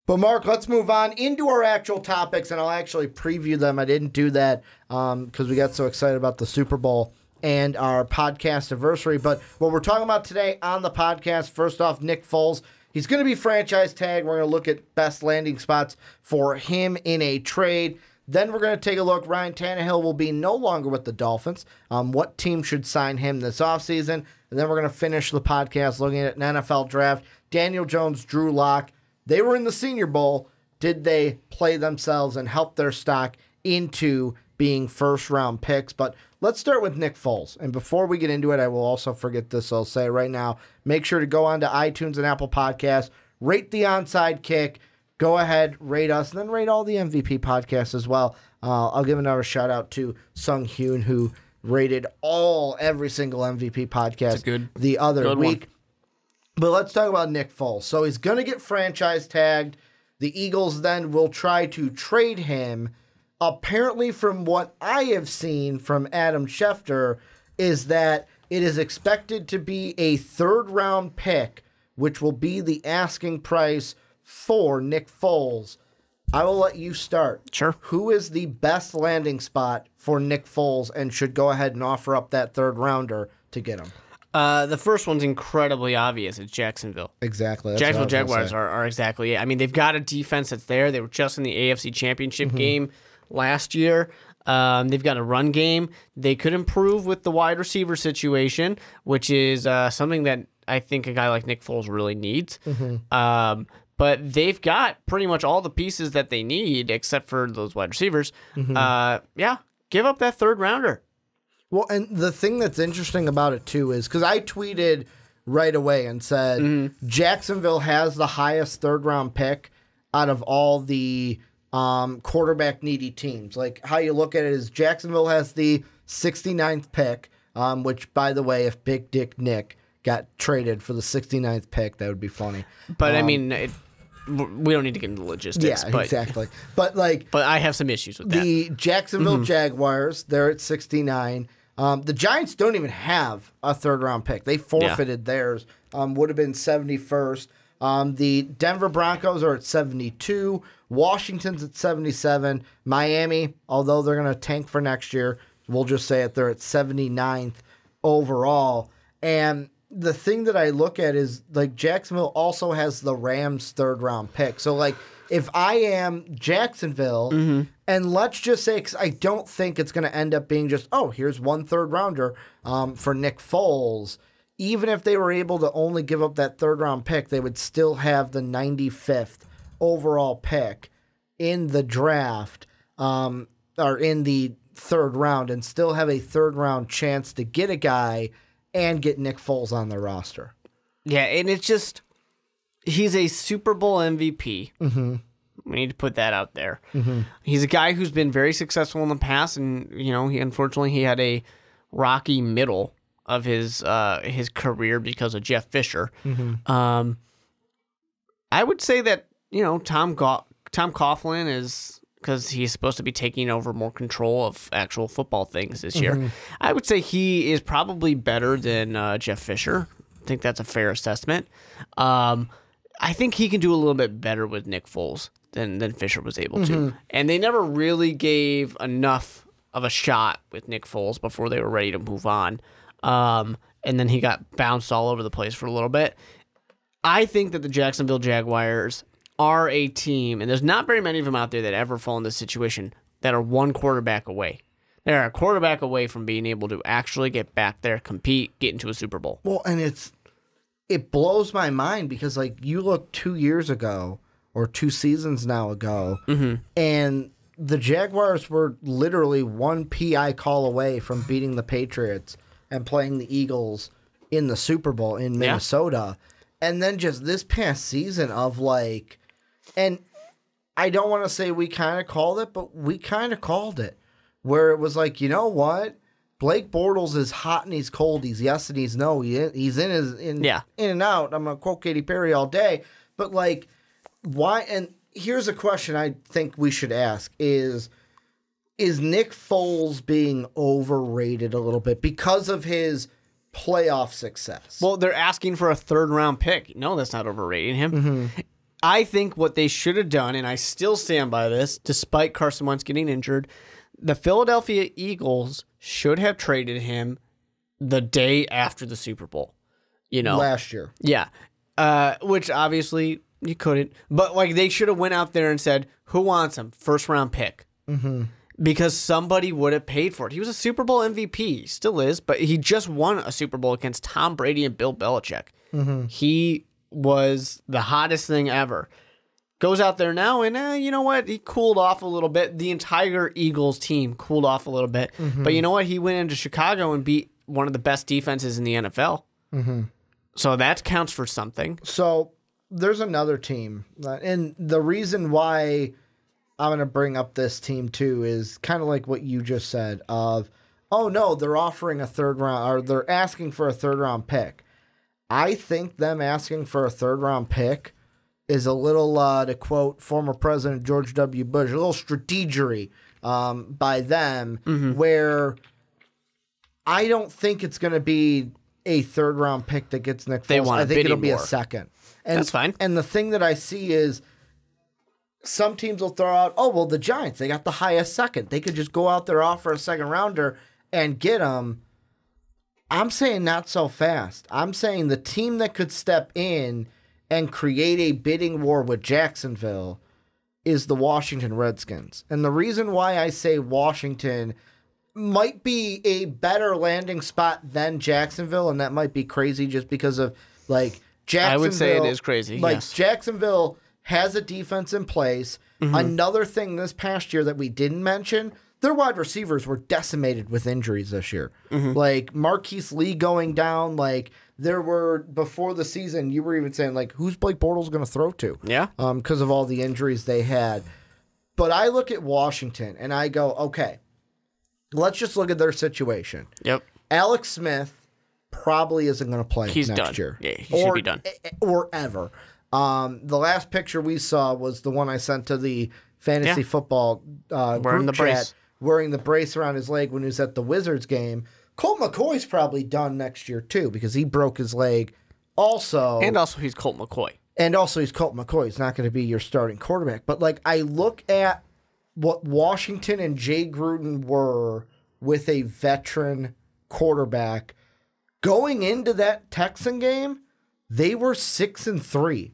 But, Mark, let's move on into our actual topics, and I'll actually preview them. I didn't do that because we got so excited about the Super Bowl and our podcast anniversary. But what we're talking about today on the podcast, first off, Nick Foles. He's going to be franchise tagged. We're going to look at best landing spots for him in a trade. Then we're going to take a look. Ryan Tannehill will be no longer with the Dolphins. What team should sign him this offseason? And then we're going to finish the podcast looking at an NFL draft. Daniel Jones, Drew Lock. They were in the Senior Bowl. Did they play themselves and help their stock into being first-round picks? But let's start with Nick Foles. And before we get into it, I will also forget this, so I'll say it right now. Make sure to go on to iTunes and Apple Podcasts. Rate the Onside Kick. Go ahead, rate us, and then rate all the MVP podcasts as well. I'll give another shout-out to Sung Hyun, who rated every single MVP podcast the other week. One. But let's talk about Nick Foles. So he's going to get franchise tagged. The Eagles then will try to trade him. Apparently, from what I have seen from Adam Schefter, is that it is expected to be a third-round pick, which will be the asking price for Nick Foles. I will let you start. Sure. Who is the best landing spot for Nick Foles and should go ahead and offer up that third-rounder to get him? The first one's incredibly obvious. It's Jacksonville. Exactly. Jacksonville Jaguars are exactly it. I mean, they've got a defense that's there. They were just in the AFC Championship game last year. They've got a run game. They could improve with the wide receiver situation, which is something that I think a guy like Nick Foles really needs. But they've got pretty much all the pieces that they need, except for those wide receivers. Yeah, give up that third rounder. Well, and the thing that's interesting about it, too, is because I tweeted right away and said Jacksonville has the highest third-round pick out of all the quarterback-needy teams. Like, how you look at it is Jacksonville has the 69th pick, which, by the way, if Big Dick Nick got traded for the 69th pick, that would be funny. But, I mean, we don't need to get into logistics. Yeah, exactly. But I have some issues with that. The Jacksonville Jaguars, they're at 69. The Giants don't even have a third-round pick. They forfeited theirs. Would have been 71st. The Denver Broncos are at 72. Washington's at 77. Miami, although they're going to tank for next year, we'll just say it, they're at 79th overall. And the thing that I look at is, like, Jacksonville also has the Rams' third-round pick. So, like, if I am Jacksonville, and let's just say, because I don't think it's going to end up being just, here's one third-rounder for Nick Foles. Even if they were able to only give up that third-round pick, they would still have the 95th overall pick in the draft, or in the third round, and still have a third-round chance to get a guy and get Nick Foles on the roster. Yeah, and it's just, he's a Super Bowl MVP. We need to put that out there. He's a guy who's been very successful in the past, and unfortunately he had a rocky middle of his career because of Jeff Fisher. I would say that Tom Coughlin is, because he's supposed to be taking over more control of actual football things this year. I would say he is probably better than Jeff Fisher. I think that's a fair assessment. I think he can do a little bit better with Nick Foles than Fisher was able to. And they never really gave enough of a shot with Nick Foles before they were ready to move on. And then he got bounced all over the place for a little bit. I think that the Jacksonville Jaguars are a team, and there's not very many of them out there that ever fall in this situation, that are one quarterback away. They're a quarterback away from being able to actually get back there, compete, get into a Super Bowl. Well, and it blows my mind because, like, you look 2 years ago, or 2 seasons now ago, and the Jaguars were literally one PI call away from beating the Patriots and playing the Eagles in the Super Bowl in Minnesota. And then just this past season of, like, and I don't want to say we kind of called it, but we kind of called it, where it was like, you know what? Blake Bortles is hot and he's cold. He's yes and he's no. He's in and out. I'm going to quote Katy Perry all day. But, like, why? And here's a question I think we should ask is Nick Foles being overrated a little bit because of his playoff success? Well, they're asking for a third-round pick. No, that's not overrating him. I think what they should have done, and I still stand by this, despite Carson Wentz getting injured, the Philadelphia Eagles should have traded him the day after the Super Bowl. Last year. Yeah. Which obviously you couldn't. But like they should have went out there and said, who wants him? First round pick. Mm-hmm. Because somebody would have paid for it. He was a Super Bowl MVP. He still is, but he just won a Super Bowl against Tom Brady and Bill Belichick. Mm-hmm. He was the hottest thing ever. Goes out there now, and you know what? He cooled off a little bit. The entire Eagles team cooled off a little bit. Mm-hmm. But you know what? He went into Chicago and beat one of the best defenses in the NFL. Mm-hmm. So that counts for something. So there's another team. And the reason why I'm going to bring up this team too is kind of like what you just said of, oh no, they're offering a third round, or they're asking for a third round pick. I think them asking for a third round pick is a little, to quote former President George W. Bush, a little strategery by them, where I don't think it's going to be a third round pick that gets Nick Foles. I think it'll be a second. And that's fine. And the thing that I see is some teams will throw out, oh, well, the Giants, they got the highest second. They could just go out there, offer a second rounder and get them. I'm saying not so fast. I'm saying the team that could step in and create a bidding war with Jacksonville is the Washington Redskins. And the reason why I say Washington might be a better landing spot than Jacksonville, and that might be crazy just because of, like, Jacksonville. I would say it is crazy, like, yes. Jacksonville has a defense in place. Mm-hmm. Another thing this past year that we didn't mention, their wide receivers were decimated with injuries this year. Mm-hmm. Like, Marquise Lee going down, like, there were, before the season, you were even saying, like, who's Blake Bortles going to throw to? Yeah. Because of all the injuries they had. But I look at Washington, and I go, okay, let's just look at their situation. Yep. Alex Smith probably isn't going to play next year. Yeah, he should be done. Or ever. The last picture we saw was the one I sent to the fantasy football group chat, wearing the brace around his leg when he was at the Wizards game. Colt McCoy's probably done next year, too, because he broke his leg also. And also he's Colt McCoy. He's not going to be your starting quarterback. But, like, I look at what Washington and Jay Gruden were with a veteran quarterback. Going into that Texan game, they were 6-3.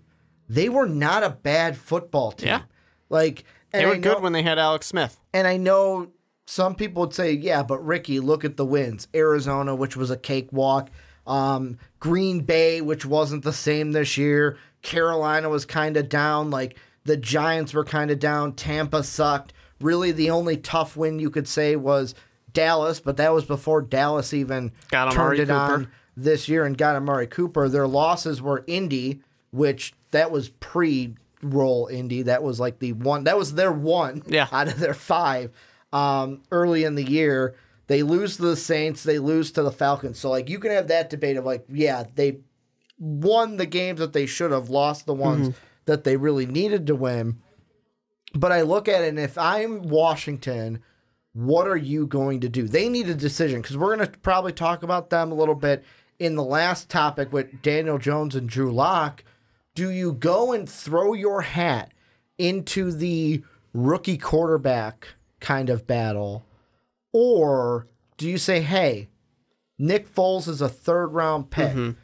They were not a bad football team. Yeah. Like, they were good when they had Alex Smith. And I know some people would say, yeah, but Ricky, look at the wins. Arizona, which was a cakewalk. Green Bay, which wasn't the same this year. Carolina was kind of down. Like, the Giants were kind of down. Tampa sucked. Really, the only tough win you could say was Dallas, but that was before Dallas even turned it on this year and got Amari Cooper. Their losses were Indy, which that was pre-roll Indy. That was like the one. That was their one out of their 5 early in the year. They lose to the Saints. They lose to the Falcons. So, like, you can have that debate of, like, yeah, they won the games that they should have, lost the ones that they really needed to win. But I look at it, and if I'm Washington, what are you going to do? They need a decision, because we're going to probably talk about them a little bit in the last topic with Daniel Jones and Drew Lock. Do you go and throw your hat into the rookie quarterback kind of battle, or do you say, hey, Nick Foles is a third-round pick?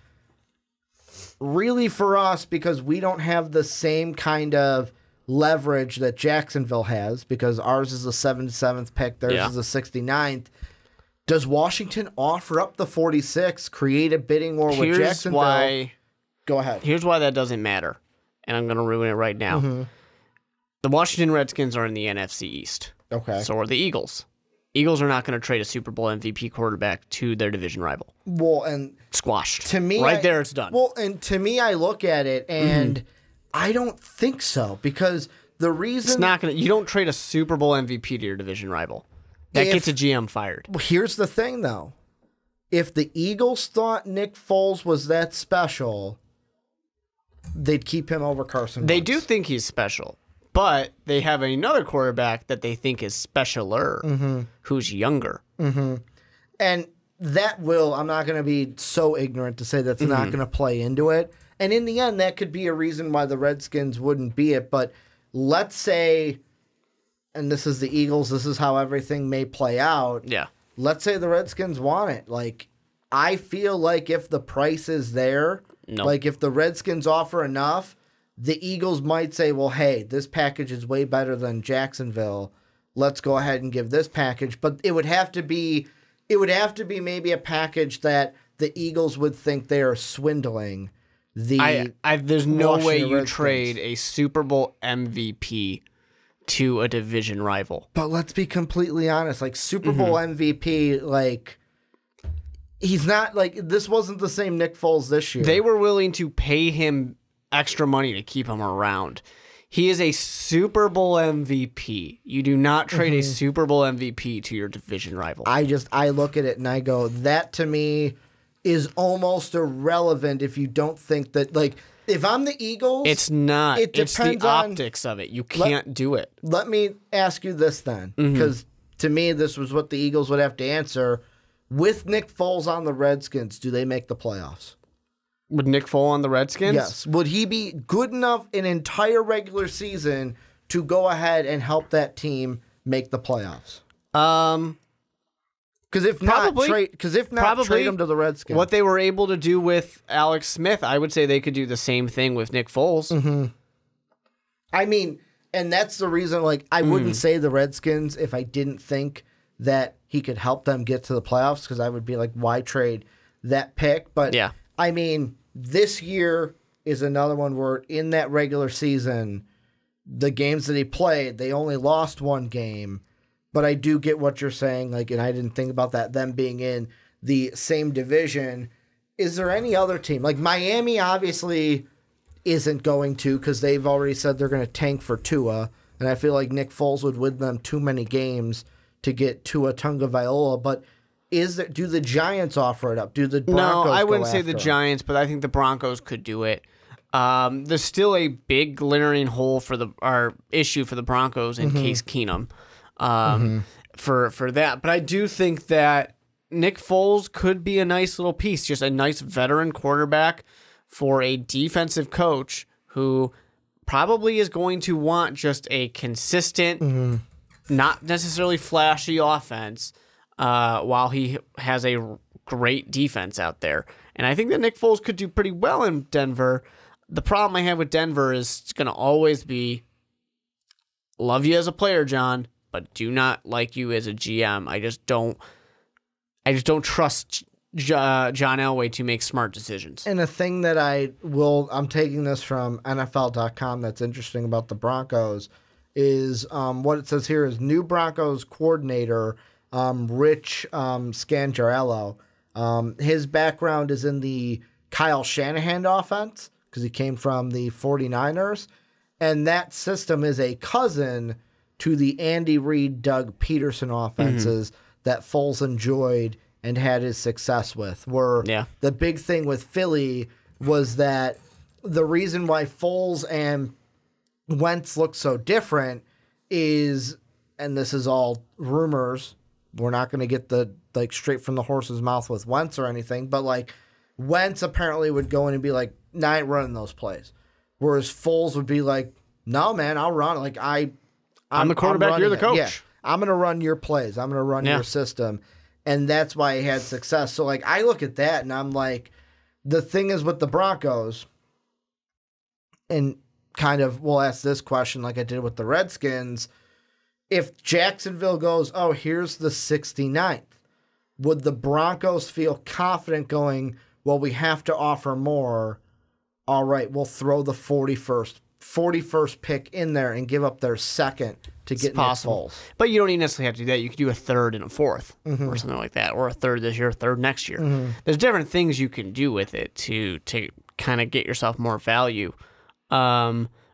Really for us, because we don't have the same kind of leverage that Jacksonville has, because ours is the 77th pick, theirs is the 69th. Does Washington offer up the 46, create a bidding war with Jacksonville? Go ahead. Here's why that doesn't matter, and I'm going to ruin it right now. The Washington Redskins are in the NFC East. Okay. So are the Eagles. Eagles are not going to trade a Super Bowl MVP quarterback to their division rival. Well, and squashed. To me, there, it's done. Well, and to me, I look at it, and I don't think so, because the reason it's not going to. You don't trade a Super Bowl MVP to your division rival. That gets a GM fired. Well, here's the thing, though. If the Eagles thought Nick Foles was that special, they'd keep him over Carson Wentz. They do think he's special, but they have another quarterback that they think is specialer, who's younger. And that will, I'm not going to be so ignorant to say that's not going to play into it. And in the end, that could be a reason why the Redskins wouldn't be it. But let's say, and this is the Eagles, this is how everything may play out. Yeah. Let's say the Redskins want it. Like, I feel like if the price is there, like if the Redskins offer enough, the Eagles might say, well, hey, this package is way better than Jacksonville. Let's go ahead and give this package. But it would have to be maybe a package that the Eagles would think they are swindling the there's no Washington way you Redskins. trade a Super Bowl MVP to a division rival. But let's be completely honest, like Super Bowl MVP, like he's not like this wasn't the same Nick Foles this year. They were willing to pay him extra money to keep him around. He is a Super Bowl MVP. You do not trade a Super Bowl MVP to your division rival. I look at it and I go, that to me is almost irrelevant if you don't think that, like, if I'm the Eagles, it's not. It it's depends the on, optics of it. You can't do it. Let me ask you this then, because to me this was what the Eagles would have to answer. With Nick Foles on the Redskins, do they make the playoffs? With Nick Foles on the Redskins? Yes. Would he be good enough an entire regular season to go ahead and help that team make the playoffs? Because if not, trade him to the Redskins. What they were able to do with Alex Smith, I would say they could do the same thing with Nick Foles. I mean, and that's the reason, like, I wouldn't say the Redskins if I didn't think that he could help them get to the playoffs, because I would be like, why trade that pick? But, yeah. I mean, this year is another one where in that regular season, the games that he played, they only lost one game. But I do get what you're saying, like, and I didn't think about that, them being in the same division. Is there any other team? Like, Miami obviously isn't going to, because they've already said they're going to tank for Tua, and I feel like Nick Foles would win them too many games to get Tua Tagovailoa. But do the Giants offer it up? Do the Broncos No, I go wouldn't say after the him? Giants, but I think the Broncos could do it. There's still a big glaring hole issue for the Broncos in Case Keenum. For that. But I do think that Nick Foles could be a nice little piece, just a nice veteran quarterback for a defensive coach who probably is going to want just a consistent, not necessarily flashy offense, while he has a great defense out there. And I think that Nick Foles could do pretty well in Denver. The problem I have with Denver is it's going to always be, love you as a player, John, but do not like you as a GM. I just don't trust John Elway to make smart decisions. And a thing that I'm taking this from NFL.com that's interesting about the Broncos is what it says here is new Broncos coordinator Rich Scangarello. His background is in the Kyle Shanahan offense because he came from the 49ers, and that system is a cousin to the Andy Reid, Doug Peterson offenses that Foles enjoyed and had his success with. The big thing with Philly was that the reason why Foles and Wentz look so different is, and this is all rumors, we're not going to get the straight from the horse's mouth with Wentz or anything, but like Wentz apparently would go in and be like, nah, I ain't running those plays. Whereas Foles would be like, no, man, I'll run. Like I'm the quarterback, you're the coach. Yeah, I'm going to run your plays. I'm going to run your system. And that's why he had success. So, like, I look at that and I'm like, the thing is with the Broncos, and kind of we'll ask this question like I did with the Redskins, if Jacksonville goes, oh, here's the 69th, would the Broncos feel confident going, well, we have to offer more. All right, we'll throw the 41st pick in there and give up their second to get Nick Foles. But you don't even necessarily have to do that. You could do a third and a fourth or something like that, or a third this year, a third next year. There's different things you can do with it to kind of get yourself more value.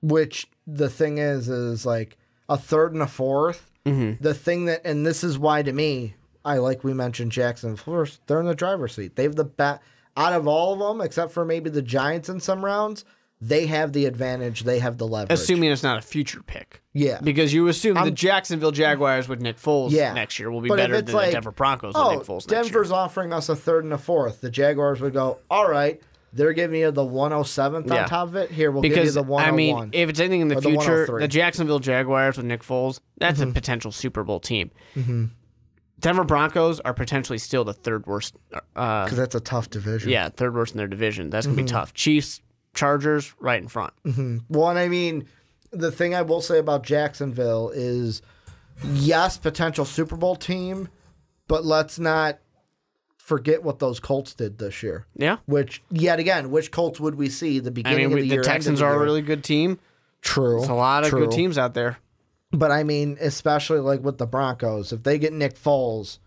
Which the thing is like a third and a fourth. The thing that, and this is why to me, we mentioned Jackson first, they're in the driver's seat. They have the out of all of them, except for maybe the Giants in some rounds, they have the advantage. They have the leverage. Assuming it's not a future pick. Yeah. Because you assume the Jacksonville Jaguars with Nick Foles next year will be better than the Denver Broncos with Nick Foles next year. Denver's offering us a third and a fourth. The Jaguars would go, all right, they're giving you the 107th on top of it. Here, we'll give you the 101. I mean, if it's anything in the future, the the Jacksonville Jaguars with Nick Foles, that's a potential Super Bowl team. Denver Broncos are potentially still the third worst. Because that's a tough division. Yeah, third worst in their division. That's going to be tough. Chiefs, Chargers, right in front. Well, and I mean, the thing I will say about Jacksonville is, yes, potential Super Bowl team, but let's not forget what those Colts did this year. Yeah. Which, yet again, which Colts would we see the beginning of the year? The Texans are a really good team. True. There's a lot of good teams out there. But I mean, especially like with the Broncos, if they get Nick Foles,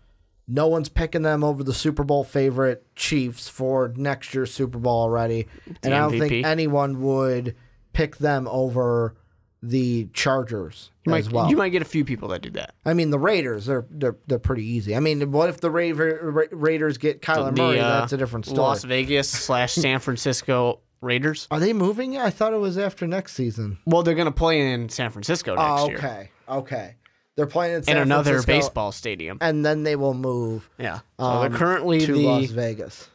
no one's picking them over the Super Bowl favorite Chiefs for next year's Super Bowl already. And I don't think anyone would pick them over the Chargers as well. You might get a few people that do that. I mean, the Raiders, they're pretty easy. I mean, what if the Raiders get Kyler Murray? That's a different story. Las Vegas / San Francisco Raiders. Are they moving yet? I thought it was after next season. Well, they're going to play in San Francisco next year. Okay. They're playing in San Francisco. In another baseball stadium. And then they will move. Yeah. So they're currently to Las Vegas.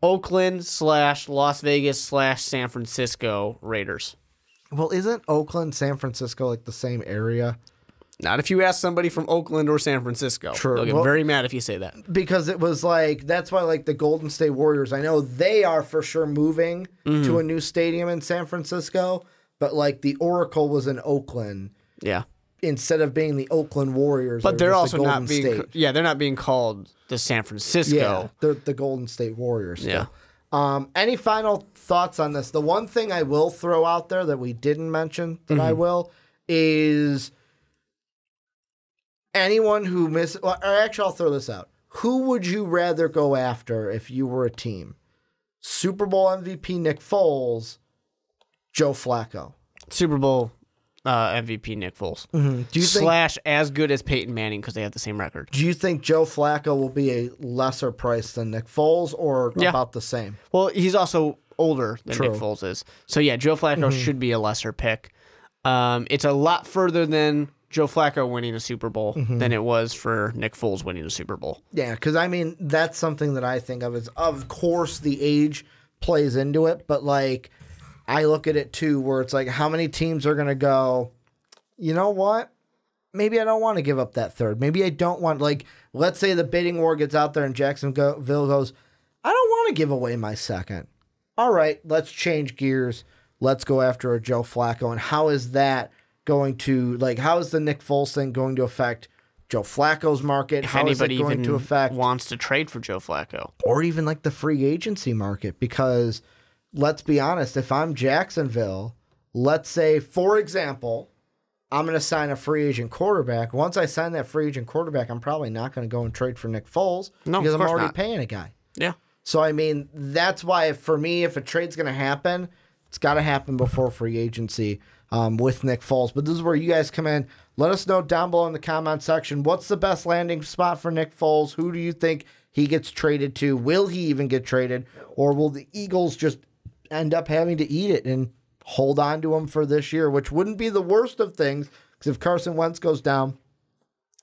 Oakland / Las Vegas / San Francisco Raiders. Well, isn't Oakland, San Francisco like the same area? Not if you ask somebody from Oakland or San Francisco. True. They'll get very mad if you say that. Because it was like, that's why like the Golden State Warriors, I know they are for sure moving to a new stadium in San Francisco, but like the Oracle was in Oakland. Yeah. Instead of being the Oakland Warriors. But they're also not being, they're not being called the San Francisco. Yeah, they're the Golden State Warriors. Yeah. Any final thoughts on this? The one thing I will throw out there that we didn't mention that I will is anyone who or actually I'll throw this out. Who would you rather go after if you were a team? Super Bowl MVP Nick Foles, Joe Flacco. Super Bowl MVP Nick Foles. Do you think, / as good as Peyton Manning because they have the same record. Do you think Joe Flacco will be a lesser price than Nick Foles or about the same? Well, he's also older than Nick Foles is. So, yeah, Joe Flacco should be a lesser pick. It's a lot further than Joe Flacco winning a Super Bowl than it was for Nick Foles winning a Super Bowl. Yeah, because, I mean, that's something that I think of as, of course, the age plays into it, but, like, I look at it, too, where it's like, how many teams are going to go, you know what? Maybe I don't want to give up that third. Maybe I don't want, like, let's say the bidding war gets out there and Jacksonville goes, I don't want to give away my second. All right, let's change gears. Let's go after a Joe Flacco. And how is that going to, like, how is the Nick Foles thing going to affect Joe Flacco's market? If how anybody is it going even to affect, wants to trade for Joe Flacco. Or even, like, the free agency market? Because, let's be honest, if I'm Jacksonville, let's say, for example, I'm going to sign a free agent quarterback. Once I sign that free agent quarterback, I'm probably not going to go and trade for Nick Foles because I'm already paying a guy. Yeah. So, I mean, that's why, for me, if a trade's going to happen, it's got to happen before free agency with Nick Foles. But this is where you guys come in. Let us know down below in the comment section, what's the best landing spot for Nick Foles? Who do you think he gets traded to? Will he even get traded? Or will the Eagles just end up having to eat it and hold on to him for this year, which wouldn't be the worst of things, because if Carson Wentz goes down,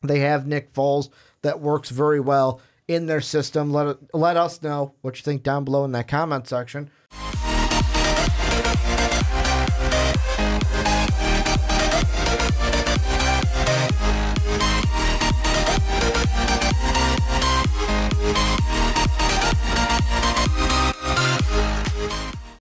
they have Nick Foles that works very well in their system. Let us know what you think down below in that comment section.